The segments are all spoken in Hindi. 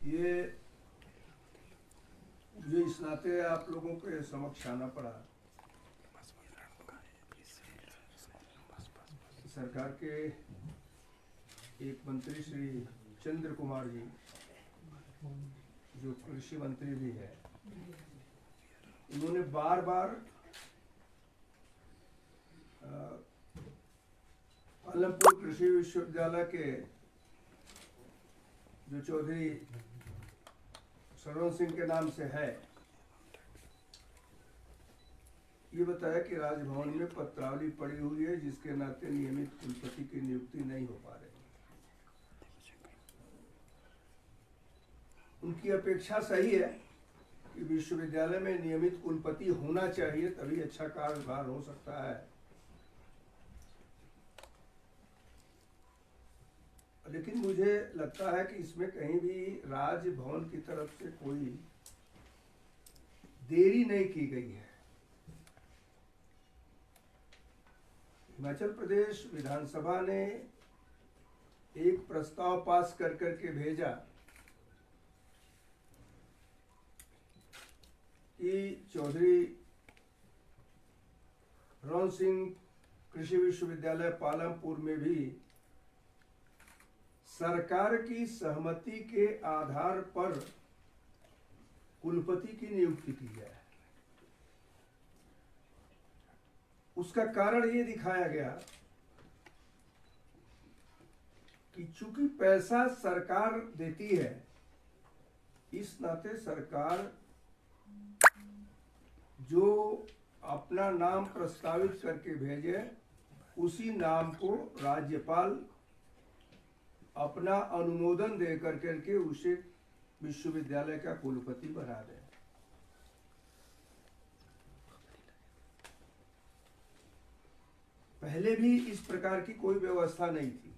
ये मुझे इस नाते आप लोगों के समक्ष आना पड़ा। सरकार के एक मंत्री श्री चंद्र कुमार जी, जो कृषि मंत्री भी है, उन्होंने बार बार पालमपुर कृषि विश्वविद्यालय के जो चौधरी सरवन सिंह के नाम से है, ये बताया कि राजभवन में पत्रावली पड़ी हुई है जिसके नाते नियमित कुलपति की नियुक्ति नहीं हो पा रही। उनकी अपेक्षा सही है कि विश्वविद्यालय में नियमित कुलपति होना चाहिए, तभी अच्छा कार्यभार हो सकता है। लेकिन मुझे लगता है कि इसमें कहीं भी राजभवन की तरफ से कोई देरी नहीं की गई है। हिमाचल प्रदेश विधानसभा ने एक प्रस्ताव पास कर करके भेजा कि चौधरी सरवन सिंह कृषि विश्वविद्यालय पालमपुर में भी सरकार की सहमति के आधार पर कुलपति की नियुक्ति की जाए। उसका कारण ये दिखाया गया कि चूंकि पैसा सरकार देती है, इस नाते सरकार जो अपना नाम प्रस्तावित करके भेजे, उसी नाम को राज्यपाल अपना अनुमोदन दे करके उसे विश्वविद्यालय का कुलपति बना दे। पहले भी इस प्रकार की कोई व्यवस्था नहीं थी।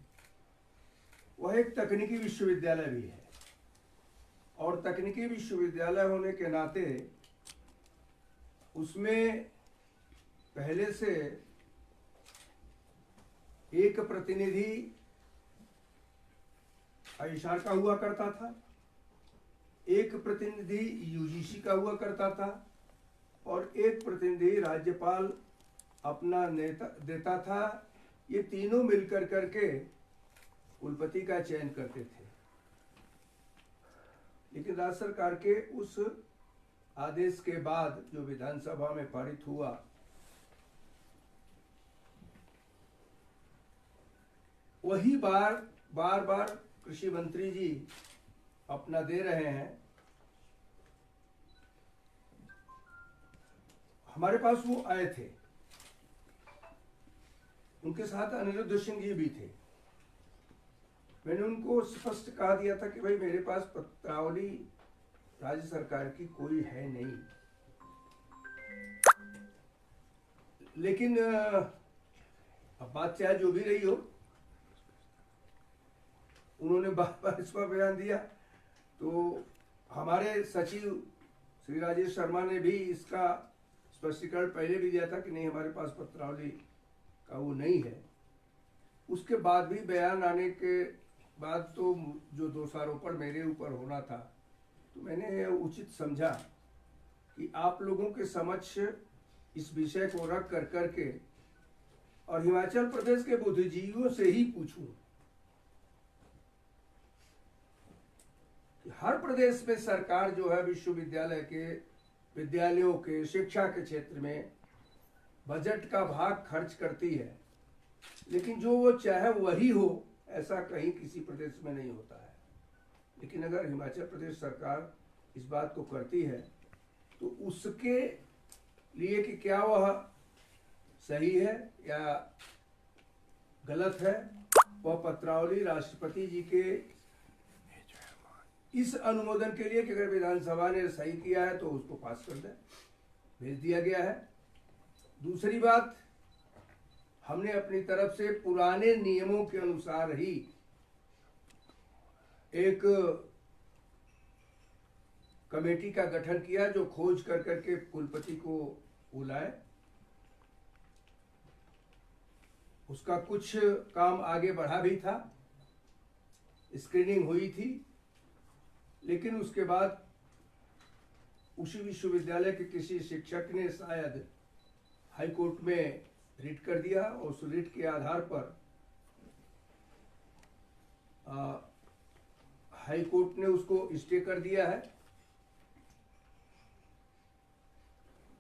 वह एक तकनीकी विश्वविद्यालय भी है और तकनीकी विश्वविद्यालय होने के नाते उसमें पहले से एक प्रतिनिधि आईएसआर का हुआ करता था, एक प्रतिनिधि यूजीसी का हुआ करता था और एक प्रतिनिधि राज्यपाल अपना नेता देता था। ये तीनों मिलकर करके कुलपति का चयन करते थे। लेकिन राज्य सरकार के उस आदेश के बाद जो विधानसभा में पारित हुआ, वही बार बार कृषि मंत्री जी अपना दे रहे हैं। हमारे पास वो आए थे, उनके साथ अनिरुद्ध सिंह जी भी थे। मैंने उनको स्पष्ट कहा दिया था कि भाई मेरे पास पत्रावली राज्य सरकार की कोई है नहीं, लेकिन अब बात चाहे जो भी रही हो, उन्होंने बार बार इस पर बयान दिया। तो हमारे सचिव श्री राजेश शर्मा ने भी इसका स्पष्टीकरण पहले भी दिया था कि नहीं, हमारे पास पत्रावली का वो नहीं है। उसके बाद भी बयान आने के बाद तो जो दोषारोपण मेरे ऊपर होना था, तो मैंने उचित समझा कि आप लोगों के समक्ष इस विषय को रख कर करके और हिमाचल प्रदेश के बुद्धिजीवियों से ही पूछूं। हर प्रदेश में सरकार जो है विश्वविद्यालय के विद्यालयों के शिक्षा के क्षेत्र में बजट का भाग खर्च करती है, लेकिन जो वो चाहे वही हो, ऐसा कहीं किसी प्रदेश में नहीं होता है। लेकिन अगर हिमाचल प्रदेश सरकार इस बात को करती है तो उसके लिए कि क्या वह सही है या गलत है, वह पत्रावली राष्ट्रपति जी के इस अनुमोदन के लिए कि अगर विधानसभा ने सही किया है तो उसको पास कर दे, भेज दिया गया है। दूसरी बात, हमने अपनी तरफ से पुराने नियमों के अनुसार ही एक कमेटी का गठन किया जो खोज कर करके कुलपति को बुलाए। उसका कुछ काम आगे बढ़ा भी था, स्क्रीनिंग हुई थी लेकिन उसके बाद उसी विश्वविद्यालय के किसी शिक्षक ने शायद हाई कोर्ट में रिट कर दिया और उस रिट के आधार पर हाई कोर्ट ने उसको स्टे कर दिया है।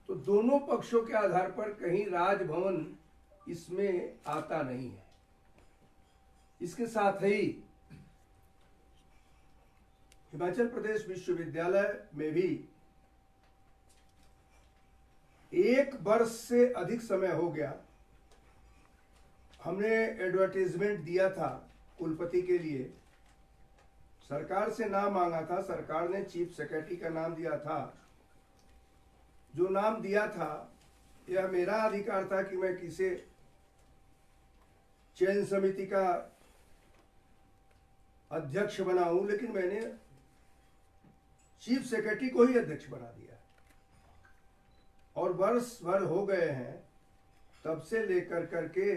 तो दोनों पक्षों के आधार पर कहीं राजभवन इसमें आता नहीं है। इसके साथ ही हिमाचल प्रदेश विश्वविद्यालय में भी 1 वर्ष से अधिक समय हो गया हमने एडवर्टाइजमेंट दिया था कुलपति के लिए, सरकार से नाम मांगा था, सरकार ने चीफ सेक्रेटरी का नाम दिया था। जो नाम दिया था यह मेरा अधिकार था कि मैं किसे चयन समिति का अध्यक्ष बनाऊं, लेकिन मैंने चीफ सेक्रेटरी को ही अध्यक्ष बना दिया और वर्ष भर हो गए हैं तब से लेकर करके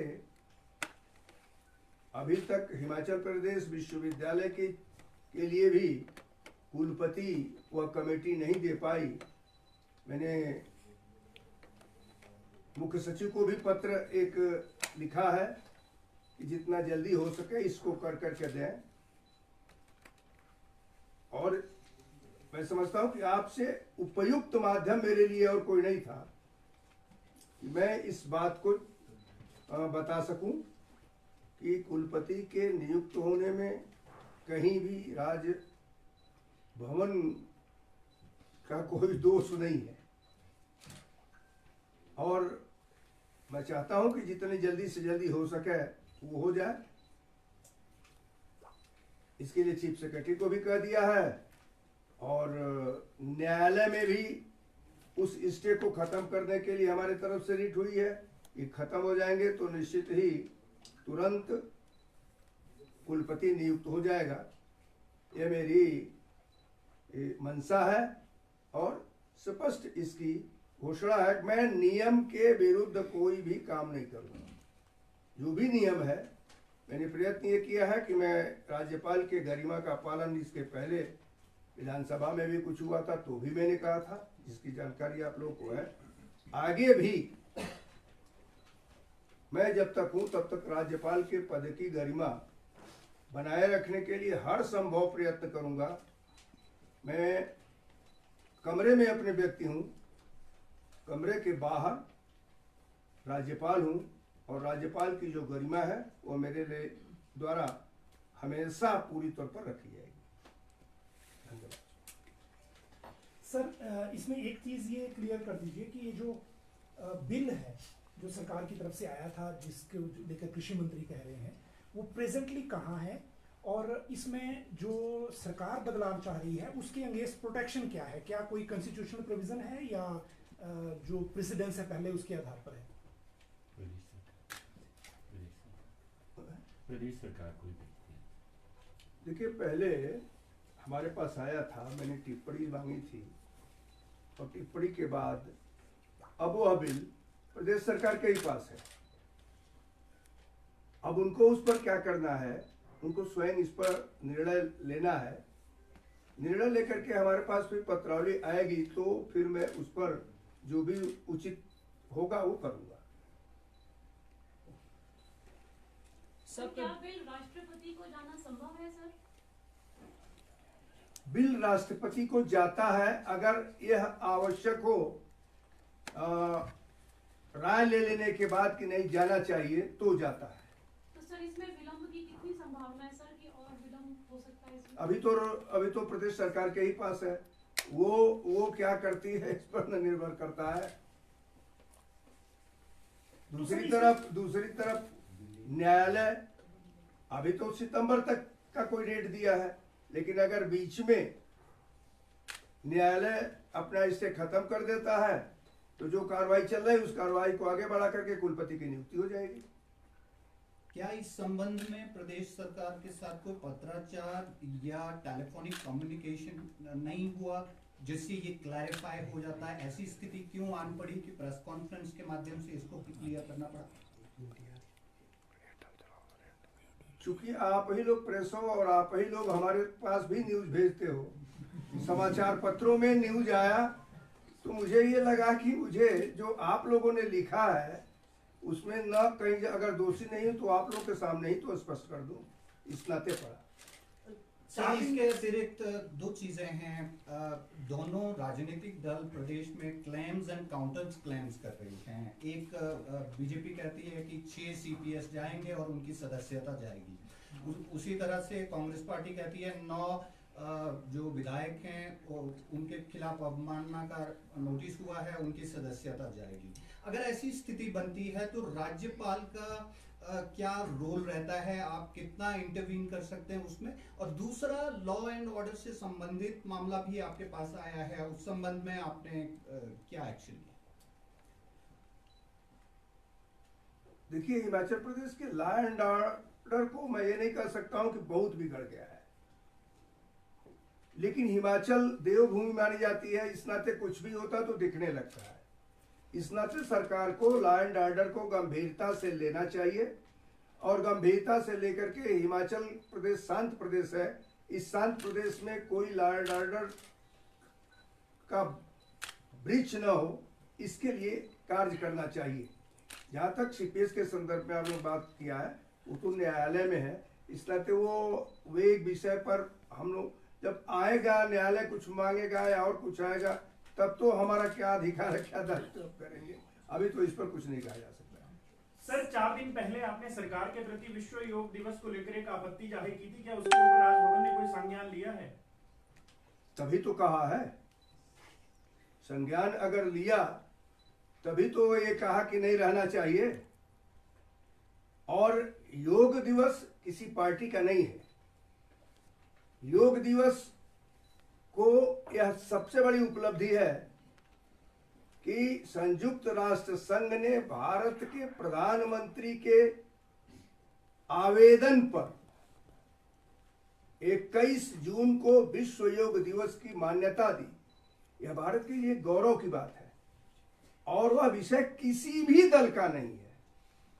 अभी तक हिमाचल प्रदेश विश्वविद्यालय के लिए भी कुलपति वह कमेटी नहीं दे पाई। मैंने मुख्य सचिव को भी पत्र एक लिखा है कि जितना जल्दी हो सके इसको कर करके दें, और मैं समझता हूं कि आपसे उपयुक्त माध्यम मेरे लिए और कोई नहीं था कि मैं इस बात को बता सकूं कि कुलपति के नियुक्त होने में कहीं भी राज भवन का कोई दोष नहीं है। और मैं चाहता हूं कि जितनी जल्दी से जल्दी हो सके वो हो जाए। इसके लिए चीफ सेक्रेटरी को भी कह दिया है और न्यायालय में भी उस स्टे को खत्म करने के लिए हमारे तरफ से रिट हुई है। ये खत्म हो जाएंगे तो निश्चित ही तुरंत कुलपति नियुक्त हो जाएगा। यह मेरी मंशा है और स्पष्ट इसकी घोषणा है। मैं नियम के विरुद्ध कोई भी काम नहीं करूंगा। जो भी नियम है, मैंने प्रयत्न ये किया है कि मैं राज्यपाल के गरिमा का पालन, इसके पहले विधानसभा में भी कुछ हुआ था तो भी मैंने कहा था, जिसकी जानकारी आप लोगों को है। आगे भी मैं जब तक हूं तब तक राज्यपाल के पद की गरिमा बनाए रखने के लिए हर संभव प्रयत्न करूंगा। मैं कमरे में अपने व्यक्ति हूं, कमरे के बाहर राज्यपाल हूं और राज्यपाल की जो गरिमा है वो मेरे लिए द्वारा हमेशा पूरी तौर पर रखी जाएगी। धन्यवाद सर। इसमें एक चीज ये क्लियर कर दीजिए कि ये जो बिल है जो सरकार की तरफ से आया था, जिसके लेकर कृषि मंत्री कह रहे हैं, वो प्रेजेंटली कहाँ है और इसमें जो सरकार बदलाव चाह रही है उसके अगेंस्ट प्रोटेक्शन क्या है? क्या कोई कॉन्स्टिट्यूशनल प्रोविजन है या जो प्रेसिडेंस है पहले उसके आधार पर है? प्रदेश सरकार कोई देखिए, पहले हमारे पास आया था, मैंने टिप्पणी मांगी थी और टिप्पणी के बाद अब वह बिल प्रदेश सरकार के ही पास है। अब उनको उस पर क्या करना है, उनको स्वयं इस पर निर्णय लेना है। निर्णय लेकर के हमारे पास फिर पत्रावली आएगी तो फिर मैं उस पर जो भी उचित होगा वो करूंगा। सर, क्या बिल राष्ट्रपति को जाना संभव है सर? बिल राष्ट्रपति को जाता है अगर यह आवश्यक हो राय ले लेने के बाद कि नहीं जाना चाहिए तो जाता है। तो सर इसमें विलंब की कितनी संभावना है सर कि और विलंब हो सकता है इसमें? अभी तो प्रदेश सरकार के ही पास है, वो क्या करती है इस पर निर्भर करता है। दूसरी तरफ न्यायालय अभी तो सितंबर तक का कोई डेट दिया है, लेकिन अगर बीच में न्यायालय अपना इसे खत्म कर देता है तो जो कार्रवाई चल रही है उस कार्रवाई को आगे बढ़ा करके कुलपति की नियुक्ति हो जाएगी। क्या इस संबंध में प्रदेश सरकार के साथ कोई पत्राचार या टेलीफोनिक कम्युनिकेशन नहीं हुआ जिससे ये क्लैरिफाई हो जाता है? ऐसी स्थिति क्यों आन पड़ी कि प्रेस कॉन्फ्रेंस के माध्यम से इसको क्लियर करना पड़ा? चूंकि आप ही लोग प्रेस हो और आप ही लोग हमारे पास भी न्यूज भेजते हो, समाचार पत्रों में न्यूज आया तो मुझे ये लगा कि मुझे जो आप लोगों ने लिखा है उसमें न कहीं अगर दोषी नहीं हूं तो आप लोगों के सामने ही तो स्पष्ट कर दूं, इस नाते पड़ा। सर, इसके अतिरिक्त दो चीजें हैं। दोनों राजनीतिक दल प्रदेश में क्लेम्स एंड काउंटर क्लेम्स कर रही हैं। एक बीजेपी कहती है कि 6 CPS जाएंगे और उनकी सदस्यता जाएगी। उसी तरह से कांग्रेस पार्टी कहती है 9 जो विधायक हैं उनके खिलाफ अवमानना का नोटिस हुआ है, उनकी सदस्यता जाएगी। अगर ऐसी स्थिति बनती है तो राज्यपाल का क्या रोल रहता है, आप कितना इंटरवीन कर सकते हैं उसमें? और दूसरा, लॉ एंड ऑर्डर से संबंधित मामला भी आपके पास आया है, उस संबंध में आपने क्या एक्शन लिया? देखिए, हिमाचल प्रदेश के लॉ एंड ऑर्डर को मैं ये नहीं कह सकता हूं कि बहुत बिगड़ गया है, लेकिन हिमाचल देवभूमि मानी जाती है, इस नाते कुछ भी होता तो दिखने लगता है। इस नाते सरकार को लॉ एंड ऑर्डर को गंभीरता से लेना चाहिए और गंभीरता से लेकर के हिमाचल प्रदेश शांत प्रदेश है, इस शांत प्रदेश में कोई लॉ एंड ऑर्डर का ब्रीच न हो, इसके लिए कार्य करना चाहिए। जहाँ तक CPS के संदर्भ में आपने बात किया है वो तो न्यायालय में है, इस नाते वो एक विषय पर हम लोग जब आएगा, न्यायालय कुछ मांगेगा या और कुछ आएगा, तब तो हमारा क्या अधिकार है, क्या दायित्व करेंगे। अभी तो इस पर कुछ नहीं कहा जा सकता। सर, 4 दिन पहले आपने सरकार के प्रति विश्व योग दिवस को लेकर एक आपत्ति जाहिर की थी, क्या उसके ऊपर राजभवन ने कोई संज्ञान लिया है? तभी तो कहा है, संज्ञान अगर लिया तभी तो ये कहा कि नहीं रहना चाहिए। और योग दिवस किसी पार्टी का नहीं है। योग दिवस को यह सबसे बड़ी उपलब्धि है कि संयुक्त राष्ट्र संघ ने भारत के प्रधानमंत्री के आवेदन पर 21 जून को विश्व योग दिवस की मान्यता दी। यह भारत के लिए गौरव की बात है और वह विषय किसी भी दल का नहीं है।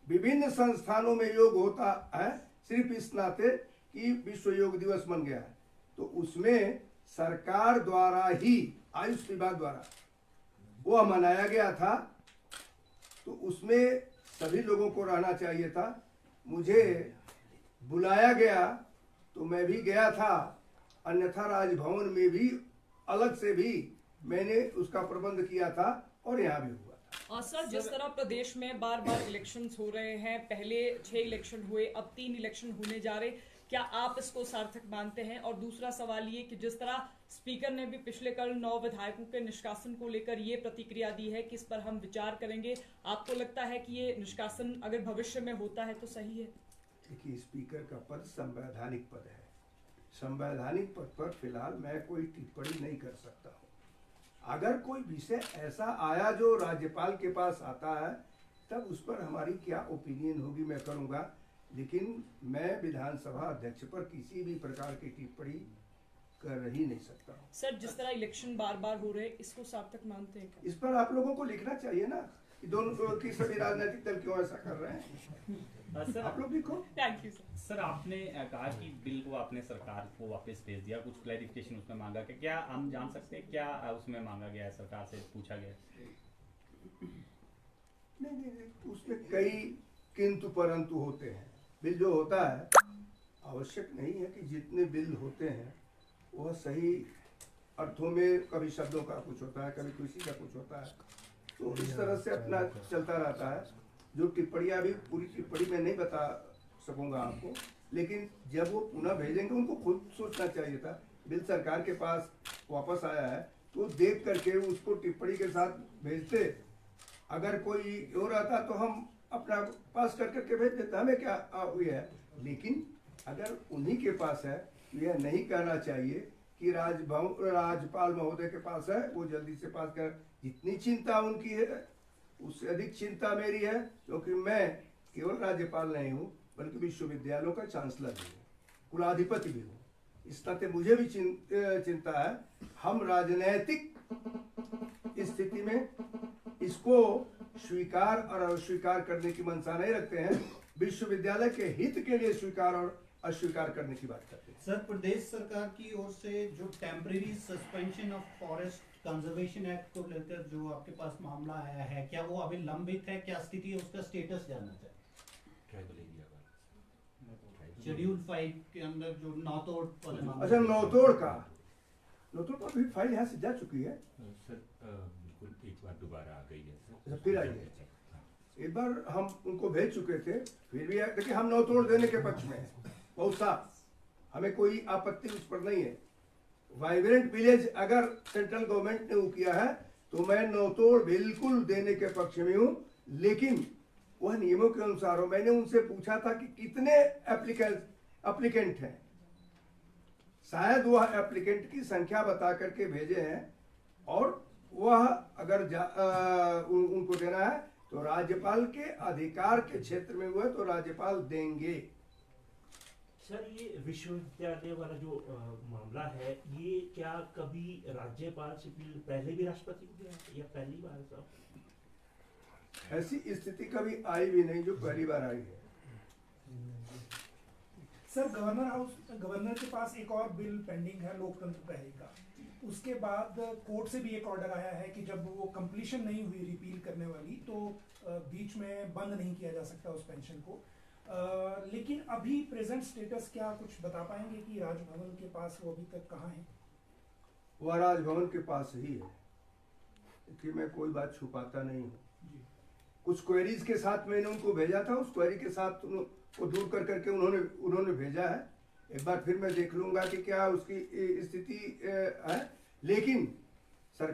विभिन्न संस्थानों में योग होता है, सिर्फ इस नाते कि विश्व योग दिवस बन गया है तो उसमें सरकार द्वारा ही, आयुष विभाग द्वारा वह मनाया गया था, तो उसमें सभी लोगों को रहना चाहिए था। मुझे बुलाया गया तो मैं भी गया था, अन्यथा राजभवन में भी अलग से भी मैंने उसका प्रबंध किया था और यहाँ भी हुआ था। सर, जिस तरह प्रदेश में बार बार इलेक्शंस हो रहे हैं, पहले 6 इलेक्शन हुए, अब 3 इलेक्शन होने जा रहे, क्या आप इसको सार्थक मानते हैं? और दूसरा सवाल ये कि जिस तरह स्पीकर ने भी पिछले कल 9 विधायकों के निष्कासन को लेकर ये प्रतिक्रिया दी है कि इस पर हम विचार करेंगे, आपको लगता है कि ये निष्कासन अगर भविष्य में होता है तो सही है? देखिए, स्पीकर का पद संवैधानिक पद है। संवैधानिक पद पर फिलहाल मैं कोई टिप्पणी नहीं कर सकता हूँ। अगर कोई विषय ऐसा आया जो राज्यपाल के पास आता है तब उस पर हमारी क्या ओपिनियन होगी मैं करूँगा, लेकिन मैं विधानसभा अध्यक्ष पर किसी भी प्रकार की टिप्पणी कर ही नहीं सकता हूँ। सर, जिस तरह इलेक्शन बार बार हो रहे, इसको सार्थक मानते हैं क्या? इस पर आप लोगों को लिखना चाहिए ना कि दोनों की सभी राजनीतिक दल क्यों ऐसा कर रहे हैं। सर, आप लोग लिखो। Thank you sir. सर, आपने कहा कि बिल को आपने सरकार को वापस भेज दिया, कुछ क्लैरिफिकेशन उसमें मांगा कि क्या हम जान सकते हैं क्या उसमें मांगा गया है, सरकार से पूछा गया? नहीं, उसमें कई किंतु परंतु होते हैं। बिल जो होता है, आवश्यक नहीं है कि जितने बिल होते हैं वह सही अर्थों में, कभी शब्दों का कुछ होता है, कभी किसी का कुछ होता है, तो इस तरह से अपना चलता रहता है। जो टिप्पणियाँ भी पूरी टिप्पणी में नहीं बता सकूंगा आपको, लेकिन जब वो पुनः भेजेंगे उनको खुद सोचना चाहिए था। बिल सरकार के पास वापस आया है तो देख करके उसको टिप्पणी के साथ भेजते। अगर कोई हो रहता तो हम अपना पास कर करके भेज देते, हमें क्या हुई है। लेकिन अगर उन्हीं के पास है तो यह नहीं कहना चाहिए कि राज्यपाल महोदय के पास है, वो जल्दी से पास कर। जितनी चिंता उनकी है उससे अधिक चिंता मेरी है, क्योंकि मैं केवल राज्यपाल नहीं हूँ बल्कि विश्वविद्यालयों का चांसलर भी हूँ, कुलाधिपति भी हूँ। इस नाते मुझे भी चिंता है। हम राजनैतिक स्थिति में इसको स्वीकार और अस्वीकार करने की मंशा नहीं रखते हैं, विश्वविद्यालय के हित के लिए स्वीकार और अस्वीकार करने की बात करते हैं। सर, प्रदेश सरकार की ओर से जो temporary suspension of forest conservation act को लेकर जो आपके पास मामला आया है, क्या वो अभी लंबित है? क्या स्थिति है, उसका स्टेटस जानना चाहिए। शेड्यूल 5 के अंदर जो नौतोड़ वाले मामले। अच्छा, नौतोड़ पर भी फाइल यहाँ से जा चुकी है सर, बिल्कुल एक बार दोबारा आ गई है अच्छा, फिर आई है। एक बार हम उनको भेज चुके थे, फिर भी देखिए हम नौतोड़ देने के पक्ष में हैं, बहुत साफ, हमें कोई आपत्ति उस पर नहीं है। वाइब्रेंट विलेज अगर सेंट्रल गवर्नमेंट ने वो किया है तो मैं नौतोड़ बिल्कुल देने के पक्ष में हूँ, लेकिन वह नियमों के अनुसार हो। मैंने उनसे पूछा था कि कितने एप्लीकेंट हैं, शायद वह एप्लीकेंट की संख्या बता करके भेजे हैं, और वह अगर उनको देना है तो राज्यपाल के अधिकार के क्षेत्र में हुआ तो राज्यपाल देंगे। सर, ये विश्वविद्यालय वाला जो मामला है, ये क्या कभी राज्यपाल से पहले भी राष्ट्रपति को गया या पहली बार साहब? ऐसी स्थिति कभी आई भी नहीं जो पहली बार आई है। सर, गवर्नर के पास एक और बिल पेंडिंग है, लोकतंत्र पहले का। उसके बाद कोर्ट से भी एक ऑर्डर आया है कि जब वो कंप्लीशन नहीं हुई रिपील करने वाली, तो बीच में बंद नहीं किया जा सकता उस पेंशन को। लेकिन अभी प्रेजेंट स्टेटस क्या कुछ बता पाएंगे कि राजभवन के पास वो अभी तक कहाँ है? वह राजभवन के पास ही है, कि मैं कोई बात छुपाता नहीं हूँ। कुछ क्वेरीज के साथ मैंने उनको भेजा था, उस क्वेरी के साथ वो दूर कर करके उन्होंने भेजा है। एक बार फिर मैं देख लूंगा कि क्या उसकी स्थिति है, लेकिन